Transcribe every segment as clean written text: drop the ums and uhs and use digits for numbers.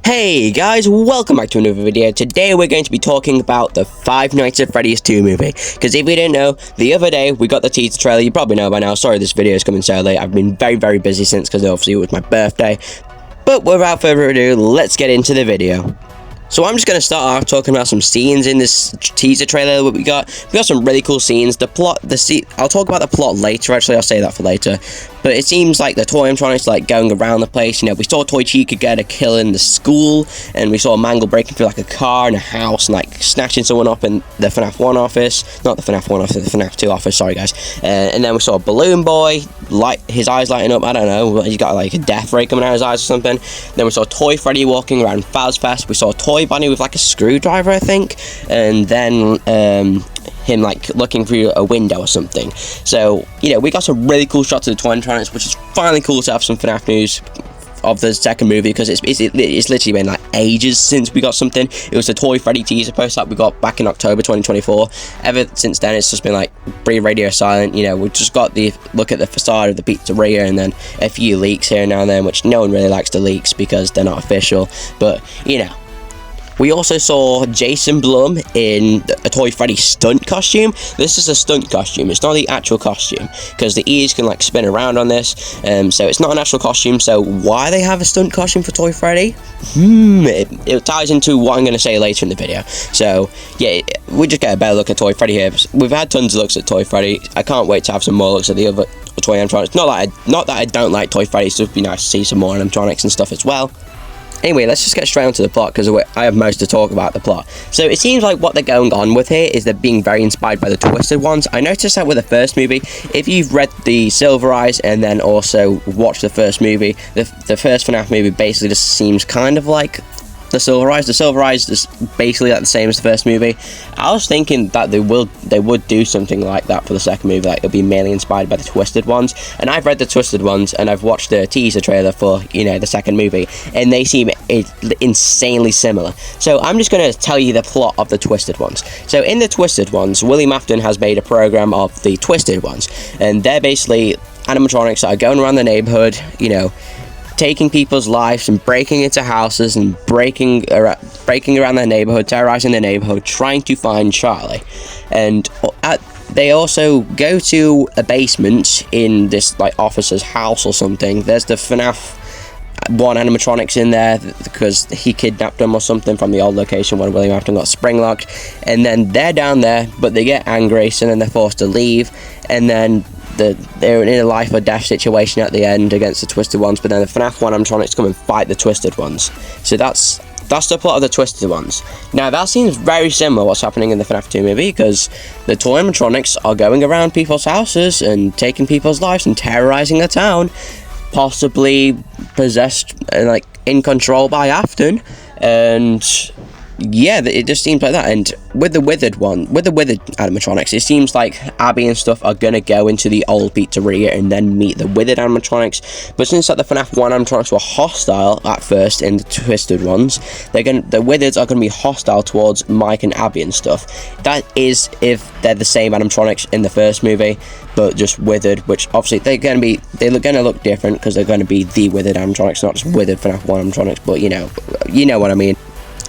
Hey guys, welcome back to another video. Today we're going to be talking about the Five Nights at Freddy's 2 movie. Because if you didn't know, the other day we got the teaser trailer. You probably know by now. Sorry this video is coming so late. I've been very busy since, because obviously it was my birthday. But without further ado, let's get into the video. So I'm just going to start off talking about some scenes in this teaser trailer that we got. We got some really cool scenes. I'll talk about the plot later, actually, I'll say that for later. But it seems like the toy animatronics like going around the place. You know, we saw Toy Chica get a kill in the school, and we saw Mangle breaking through like a car and a house and like snatching someone up in the FNAF 1 office. Not the FNAF 1 office, the FNAF 2 office, sorry guys. And then we saw Balloon Boy, his eyes lighting up, I don't know, he's got like a death ray coming out of his eyes or something. Then we saw Toy Freddy walking around Fazfest. We saw Toy Bunny with like a screwdriver, I think. And then him like looking through a window or something. So, you know, we got some really cool shots of the toy animatronics, which is finally cool to have some FNAF news of the second movie, because it's literally been like ages since we got something. It was the Toy Freddy teaser post that we got back in October 2024. Ever since then, it's just been like radio silent. You know, we just got the look at the facade of the pizzeria and then a few leaks here and now and then, which no one really likes the leaks because they're not official. But, you know, we also saw Jason Blum in a Toy Freddy stunt costume. This is a stunt costume. It's not the actual costume, because the ears can like spin around on this. So it's not an actual costume. So why they have a stunt costume for Toy Freddy? It ties into what I'm going to say later in the video. So yeah, we just get a better look at Toy Freddy here. We've had tons of looks at Toy Freddy. I can't wait to have some more looks at the other toy animatronics. Not that I don't like Toy Freddy. It's just be nice to see some more animatronics and stuff as well. Anyway, let's just get straight onto the plot, because I have most to talk about the plot. So it seems like what they're going on with here is they're being very inspired by the Twisted Ones. I noticed that with the first movie. If you've read the Silver Eyes and then also watched the first movie, the first FNAF movie basically just seems kind of like the Silver Eyes. The Silver Eyes is basically like the same as the first movie. I was thinking that they would do something like that for the second movie, like it'll be mainly inspired by the Twisted Ones. And I've read the Twisted Ones, and I've watched the teaser trailer for, you know, the second movie, and they seem insanely similar. So I'm just going to tell you the plot of the Twisted Ones. So in the Twisted Ones, William Afton has made a program of the Twisted Ones, and they're basically animatronics that are going around the neighborhood, you know, taking people's lives and breaking into houses and breaking around their neighborhood, terrorizing the neighborhood, trying to find Charlie. And they also go to a basement in this like officer's house or something. There's the FNAF 1 animatronics in there because he kidnapped them or something from the old location when William Afton got spring locked. And then they're down there, but they get angry, so then they're forced to leave. And then they're in a life or death situation at the end against the Twisted Ones, but then the FNAF 1 animatronics come and fight the Twisted Ones. So that's the plot of the Twisted Ones. Now that seems very similar to what's happening in the FNAF 2 movie, because the toy animatronics are going around people's houses and taking people's lives and terrorizing the town, possibly possessed and like in control by Afton. And yeah, it just seems like that. And with the withered animatronics, it seems like Abby and stuff are gonna go into the old pizzeria and then meet the withered animatronics. But since like the FNAF 1 animatronics were hostile at first in the Twisted Ones, the withers are gonna be hostile towards Mike and Abby and stuff. That is if they're the same animatronics in the first movie, but just withered, which obviously they're gonna look different because they're gonna be the withered animatronics, not just withered FNAF 1 animatronics. But you know what I mean.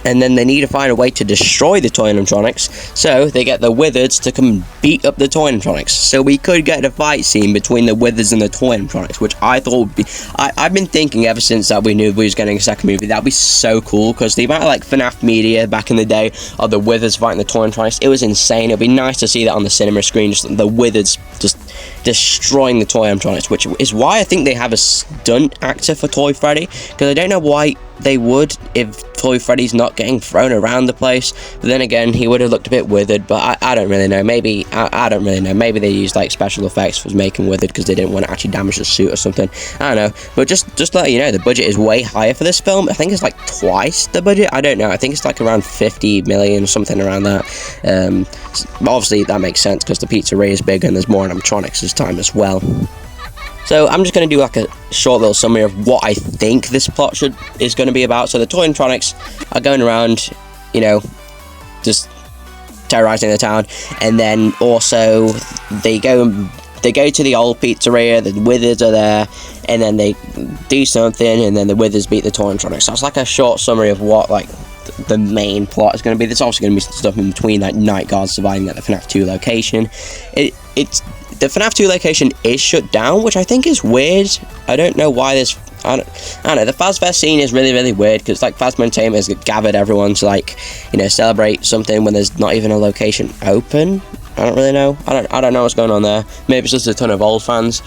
And then they need to find a way to destroy the toy animatronics, so they get the withers to come and beat up the toy animatronics. So we could get a fight scene between the withers and the toy animatronics, which I thought would be... I've been thinking ever since that we knew we was getting a second movie, that'd be so cool, because the amount of like FNAF media back in the day of the withers fighting the toy animatronics, it was insane. It'd be nice to see that on the cinema screen, just the withers just destroying the toy animatronics, which is why I think they have a stunt actor for Toy Freddy, because I don't know why they would if Toy Freddy's not getting thrown around the place. But then again, he would have looked a bit withered, but I don't really know. Maybe I don't really know. Maybe they used like special effects for making withered because they didn't want to actually damage the suit or something. I don't know. But just to let you know, the budget is way higher for this film. I think it's like twice the budget. I don't know. I think it's like around 50 million, something around that. Obviously that makes sense because the pizzeria is big and there's more animatronics this time as well. So I'm just going to do like a short little summary of what I think this plot is going to be about. So the toy animatronics are going around, you know, just terrorizing the town, and then also they go and they go to the old pizzeria, the Wizards are there, and then they do something, and then the Wizards beat the toy-animatronics. So it's like a short summary of what, like, the main plot is going to be. There's also going to be some stuff in between, like night guards surviving at the FNAF 2 location. It's the FNAF 2 location is shut down, which I think is weird. I don't know why there's... I don't know, the FazFest scene is really, really weird, because, like, Phasmo Entertainment has gathered everyone to, like, you know, celebrate something when there's not even a location open. I don't really know. I don't know what's going on there. Maybe it's just a ton of old fans.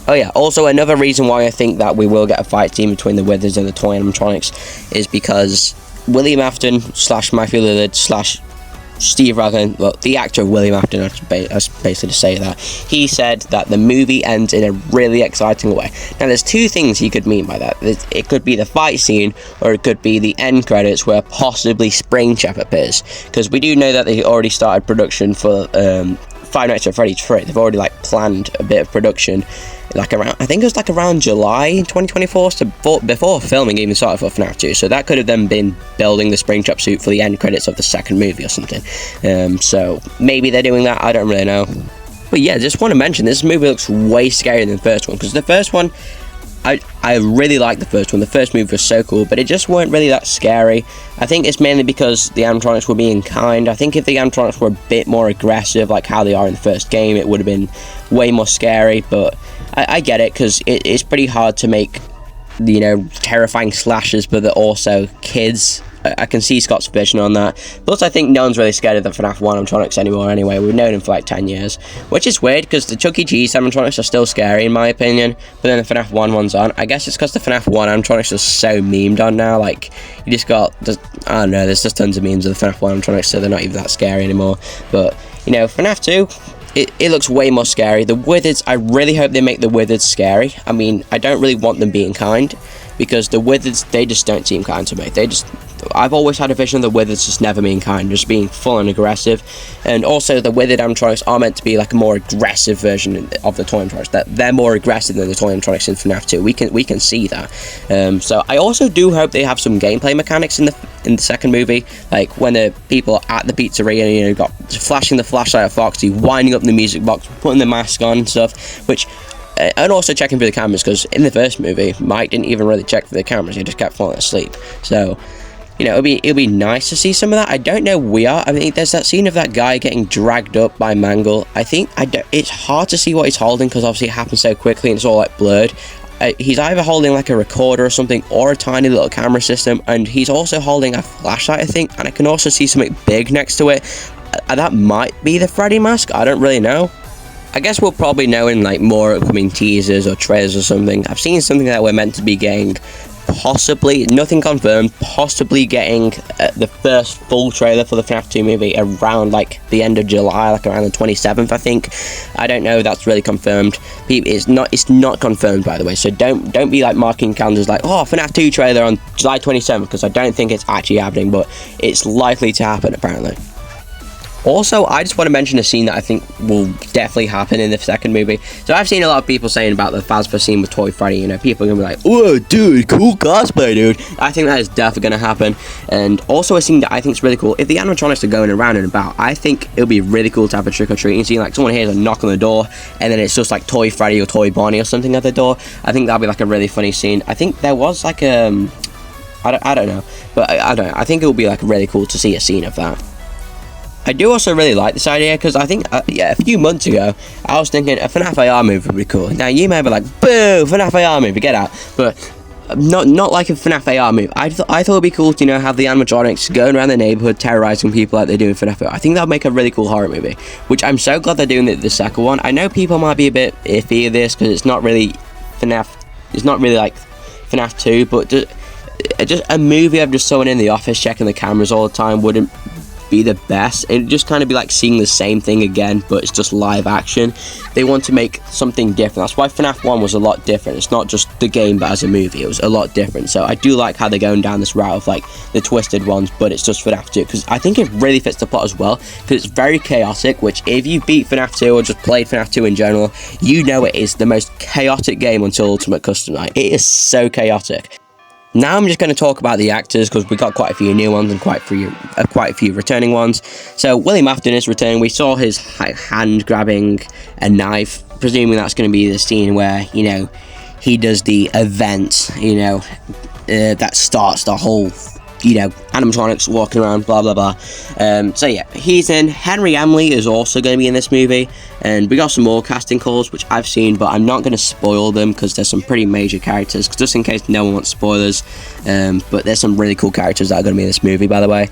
Oh yeah, also another reason why I think that we will get a fight scene between the Wizards and the toy animatronics is because William Afton / Matthew Lillard / Steve Raglan, well, the actor of William Afton, I basically to say that, he said that the movie ends in a really exciting way. Now, there's two things he could mean by that. It could be the fight scene, or it could be the end credits where possibly Springtrap appears, because we do know that they already started production for Five Nights at Freddy's 3. They've already, like, planned a bit of production, like around, I think it was like around July 2024, so before filming even started for FNAF 2, so that could have then been building the Springtrap suit for the end credits of the second movie or something. So maybe they're doing that, I don't really know. But yeah, just want to mention, this movie looks way scarier than the first one, because the first one, I really liked the first one. The first movie was so cool, but it just weren't really that scary. I think it's mainly because the animatronics were being kind. I think if the animatronics were a bit more aggressive, like how they are in the first game, it would have been way more scary, but I get it, because it's pretty hard to make, you know, terrifying slashers, but they're also kids. I can see Scott's vision on that. Plus, I think no one's really scared of the FNAF 1 animatronics anymore anyway. We've known them for like 10 years. Which is weird, because the Chuck E. Cheese animatronics are still scary, in my opinion. But then the FNAF 1 ones aren't. I guess it's because the FNAF 1 animatronics are so memed on now. Like, you just got... I don't know, there's just tons of memes of the FNAF 1 animatronics, so they're not even that scary anymore. But, you know, FNAF 2... It looks way more scary. The Wizards, I really hope they make the Wizards scary. I mean, I don't really want them being kind, because the Wizards, they just don't seem kind to me. I've always had a vision of the Wizards just never being kind, just being full and aggressive. And also, the Withered animatronics are meant to be like a more aggressive version of the toy animatronics. That they're more aggressive than the toy animatronics in FNAF 2. We can see that. So I also do hope they have some gameplay mechanics in the second movie, like when the people are at the pizzeria, you know, got flashing the flashlight at Foxy, winding up the music box, putting the mask on and stuff, which. And also checking for the cameras, because in the first movie, Mike didn't even really check for the cameras. He just kept falling asleep. So, you know, it'll be nice to see some of that. I don't know where. I mean, there's that scene of that guy getting dragged up by Mangle. I think it's hard to see what he's holding, because obviously it happens so quickly and it's all like blurred. He's either holding like a recorder or something, or a tiny little camera system, and he's also holding a flashlight, I think. And I can also see something big next to it. That might be the Freddy mask. I don't really know. I guess we'll probably know in like more upcoming teasers or trailers or something. I've seen something that we're meant to be getting, possibly, nothing confirmed, possibly getting the first full trailer for the FNAF 2 movie around like the end of July, like around the 27th, I think. I don't know if that's really confirmed. It's not confirmed, by the way, so don't be like marking calendars like, oh, FNAF 2 trailer on July 27th, because I don't think it's actually happening, but it's likely to happen apparently. Also, I just want to mention a scene that I think will definitely happen in the second movie. So I've seen a lot of people saying about the FazFest scene with Toy Freddy, you know, people are going to be like, oh, dude, cool cosplay, dude. I think that is definitely going to happen. And also a scene that I think is really cool, if the animatronics are going around and about, I think it'll be really cool to have a trick-or-treating scene, like someone hears a knock on the door, and then it's just like Toy Freddy or Toy Bonnie or something at the door. I think that'll be like a really funny scene. I think there was like I don't know, but I don't know. I think it will be like really cool to see a scene of that. I do also really like this idea, because I think, a few months ago, I was thinking a FNAF AR movie would be cool. Now, you may be like, boo, FNAF AR movie, get out. But not like a FNAF AR movie. I thought it'd be cool to, you know, have the animatronics going around the neighborhood terrorizing people like they do in FNAF AR. I think that would make a really cool horror movie, which I'm so glad they're doing the second one. I know people might be a bit iffy of this, because it's not really FNAF, it's not really like FNAF 2, but just a movie of just someone in the office checking the cameras all the time wouldn't be the best. It'd just kind of be like seeing the same thing again, but it's just live action. They want to make something different. That's why FNAF 1 was a lot different. It's not just the game, but as a movie, it was a lot different. So I do like how they're going down this route of like the twisted ones, but it's just FNAF 2, because I think it really fits the plot as well, because it's very chaotic, which if you beat FNAF 2 or just played FNAF 2 in general, you know it is the most chaotic game until Ultimate Custom Night. It is so chaotic. Now I'm just going to talk about the actors, because we got quite a few new ones and quite a few returning ones. So William Afton is returning. We saw his hand grabbing a knife presuming that's going to be the scene where, you know, he does the event, you know, that starts the whole, you know, animatronics walking around, blah blah blah. So yeah, he's in. Henry Emily is also going to be in this movie, and we got some more casting calls which I've seen, but I'm not going to spoil them because there's some pretty major characters, just in case no one wants spoilers. But there's some really cool characters that are going to be in this movie, by the way.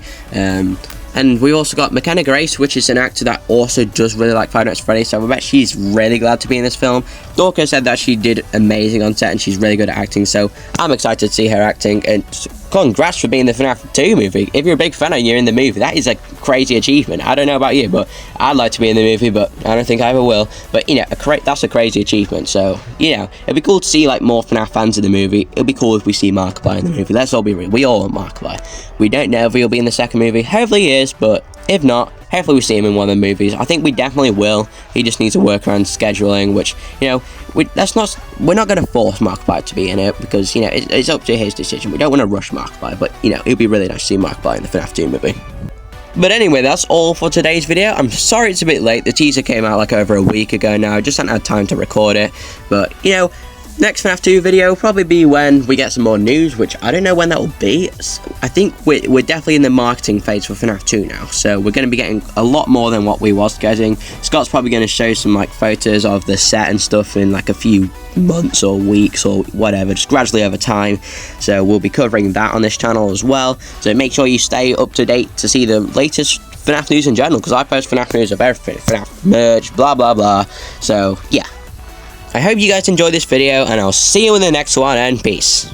And we also got McKenna Grace, which is an actor that also does really like Five Nights at Freddy's, so I bet she's really glad to be in this film. Dorka said that she did amazing on set and she's really good at acting, so I'm excited to see her acting, and congrats for being in the FNAF 2 movie. If you're a big fan and you're in the movie, that is a crazy achievement. I don't know about you, but I'd like to be in the movie, but I don't think I ever will. But, you know, that's a crazy achievement, so, you know, it'd be cool to see, like, more FNAF fans in the movie. It'd be cool if we see Markiplier in the movie. Let's all be real. We all want Markiplier. We don't know if he'll be in the second movie. Hopefully he is, but if not, hopefully we see him in one of the movies. I think we definitely will. He just needs to work around scheduling, which, you know, we're not going to force Markiplier to be in it, because, you know, it's up to his decision. We don't want to rush Markiplier, but, you know, it'd be really nice to see Markiplier in the FNAF 2 movie. But anyway, that's all for today's video. I'm sorry it's a bit late. The teaser came out like over a week ago now. I just hadn't had time to record it. But, you know, next FNAF 2 video will probably be when we get some more news, which I don't know when that will be. I think we're definitely in the marketing phase for FNAF 2 now, so we're going to be getting a lot more than what we was getting. Scott's probably going to show some like photos of the set and stuff in like a few months or weeks or whatever, just gradually over time. So we'll be covering that on this channel as well, so make sure you stay up to date to see the latest FNAF news in general, because I post FNAF news of everything, FNAF merch, blah blah blah. So yeah, I hope you guys enjoyed this video, and I'll see you in the next one, and peace.